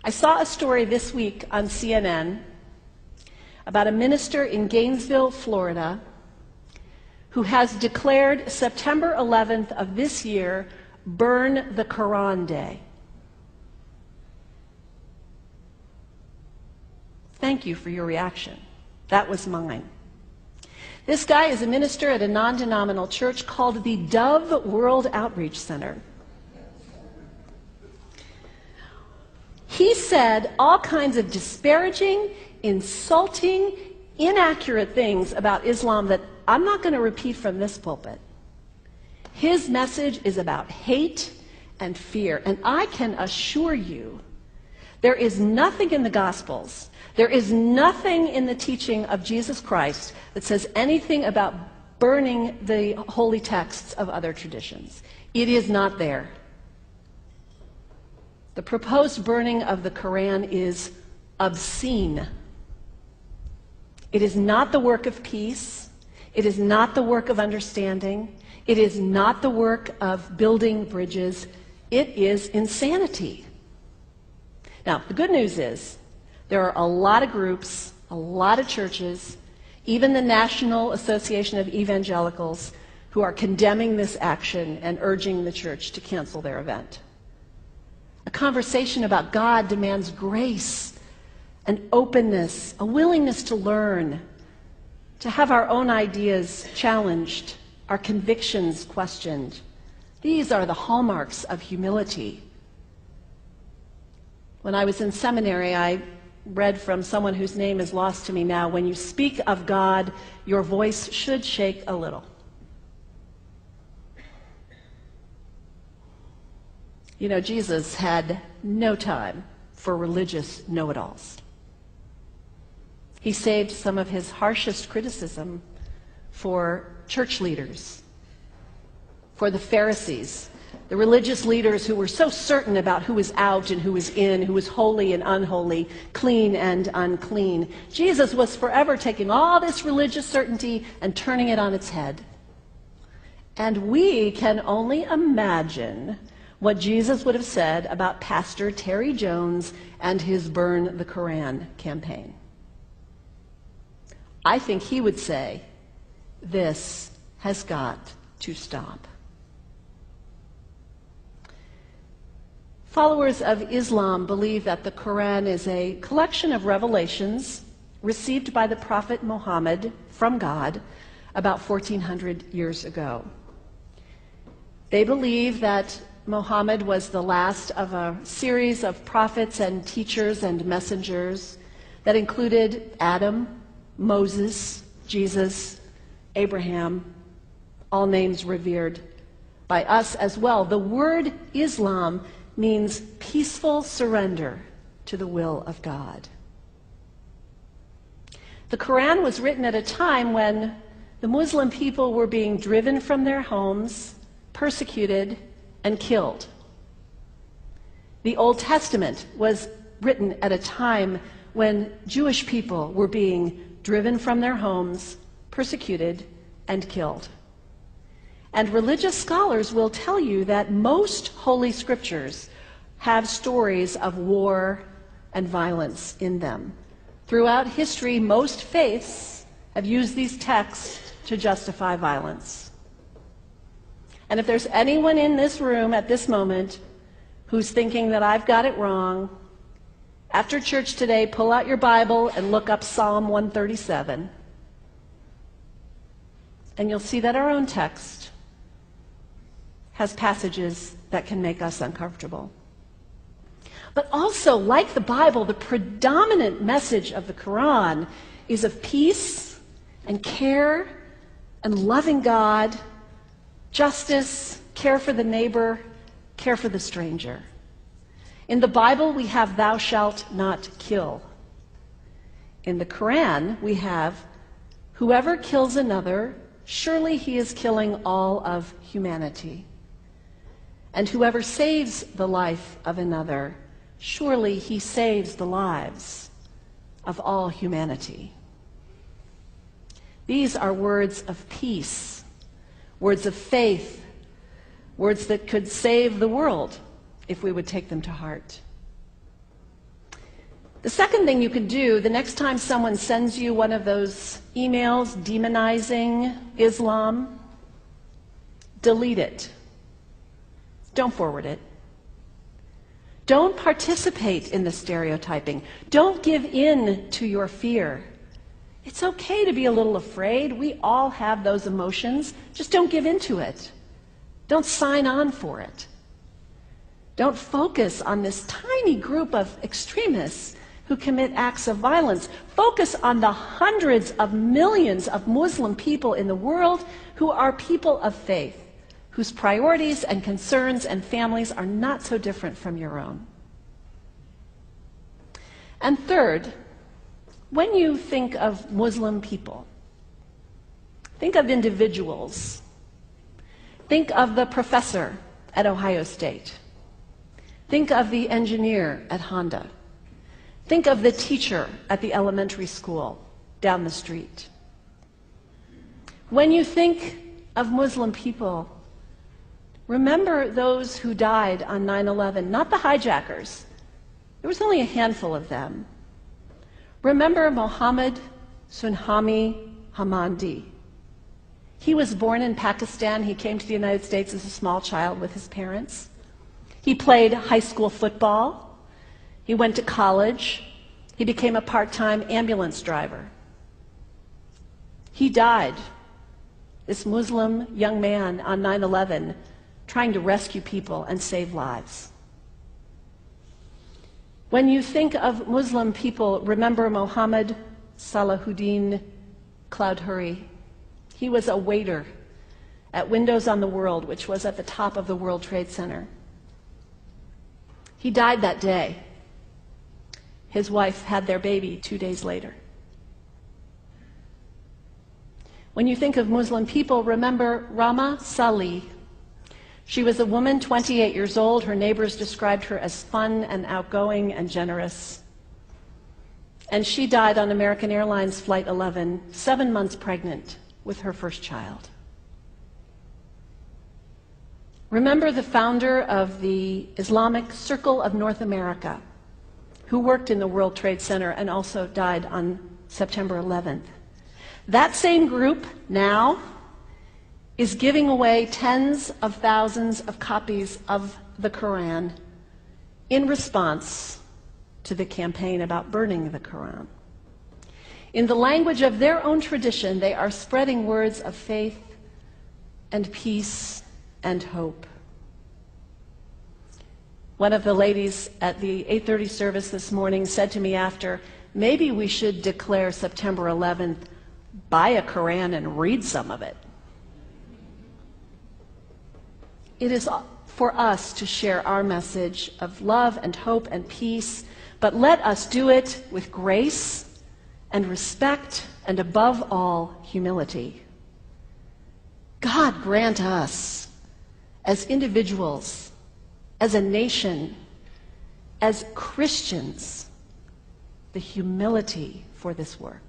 I saw a story this week on CNN about a minister in Gainesville, Florida, who has declared September 11th of this year Burn the Quran Day. Thank you for your reaction. That was mine. This guy is a minister at a non-denominational church called the Dove World Outreach Center. He said all kinds of disparaging, insulting, inaccurate things about Islam that I'm not going to repeat from this pulpit. His message is about hate and fear, and I can assure you there is nothing in the Gospels, there is nothing in the teaching of Jesus Christ that says anything about burning the holy texts of other traditions. It is not there. The proposed burning of the Quran is obscene. It is not the work of peace. It is not the work of understanding. It is not the work of building bridges. It is insanity. Now, the good news is there are a lot of groups, a lot of churches, even the National Association of Evangelicals, who are condemning this action and urging the church to cancel their event. A conversation about God demands grace and openness, a willingness to learn, to have our own ideas challenged, our convictions questioned. These are the hallmarks of humility. When I was in seminary, I read from someone whose name is lost to me now, when you speak of God, your voice should shake a little. You know, Jesus had no time for religious know-it-alls. He saved some of his harshest criticism for church leaders, for the Pharisees, the religious leaders who were so certain about who was out and who was in, who was holy and unholy, clean and unclean. Jesus was forever taking all this religious certainty and turning it on its head. And we can only imagine what Jesus would have said about Pastor Terry Jones and his Burn the Quran campaign. I think he would say, this has got to stop. Followers of Islam believe that the Quran is a collection of revelations received by the Prophet Muhammad from God about 1400 years ago. They believe that Muhammad was the last of a series of prophets and teachers and messengers that included Adam, Moses, Jesus, Abraham, all names revered by us as well. The word Islam means peaceful surrender to the will of God. The Quran was written at a time when the Muslim people were being driven from their homes, persecuted, and killed. The Old Testament was written at a time when Jewish people were being driven from their homes, persecuted, and killed. And religious scholars will tell you that most holy scriptures have stories of war and violence in them. Throughout history, most faiths have used these texts to justify violence. And if there's anyone in this room at this moment who's thinking that I've got it wrong, after church today, pull out your Bible and look up Psalm 137. And you'll see that our own text has passages that can make us uncomfortable. But also, like the Bible, the predominant message of the Quran is of peace and care and loving God, justice, care for the neighbor, care for the stranger. In the Bible, we have thou shalt not kill. In the Quran, we have whoever kills another, surely he is killing all of humanity. And whoever saves the life of another, surely he saves the lives of all humanity. These are words of peace, words of faith, words that could save the world if we would take them to heart. The second thing you can do, the next time someone sends you one of those emails demonizing Islam, delete it. Don't forward it. Don't participate in the stereotyping. Don't give in to your fear. It's okay to be a little afraid. We all have those emotions. Just don't give in to it. Don't sign on for it. Don't focus on this tiny group of extremists who commit acts of violence. Focus on the hundreds of millions of Muslim people in the world who are people of faith, whose priorities and concerns and families are not so different from your own. And third, when you think of Muslim people, think of individuals. Think of the professor at Ohio State. Think of the engineer at Honda. Think of the teacher at the elementary school down the street. When you think of Muslim people, remember those who died on 9/11, not the hijackers. There was only a handful of them. Remember Mohammed Sunhami Hamandi. He was born in Pakistan. He came to the United States as a small child with his parents. He played high school football. He went to college. He became a part-time ambulance driver. He died, this Muslim young man, on 9/11, trying to rescue people and save lives. When you think of Muslim people, remember Mohammed Salahuddin Cloudhurry. He was a waiter at Windows on the World, which was at the top of the World Trade Center. He died that day. His wife had their baby 2 days later. When you think of Muslim people, remember Rama Salih. She was a woman, 28 years old. Her neighbors described her as fun and outgoing and generous. And she died on American Airlines Flight 11, 7 months pregnant with her first child. Remember the founder of the Islamic Circle of North America, who worked in the World Trade Center and also died on September 11th. That same group now is giving away tens of thousands of copies of the Quran in response to the campaign about burning the Quran. In the language of their own tradition, they are spreading words of faith and peace and hope. One of the ladies at the 8:30 service this morning said to me after, maybe we should declare September 11th, buy a Quran and read some of it. It is for us to share our message of love and hope and peace, but let us do it with grace and respect and above all, humility. God grant us, as individuals, as a nation, as Christians, the humility for this work.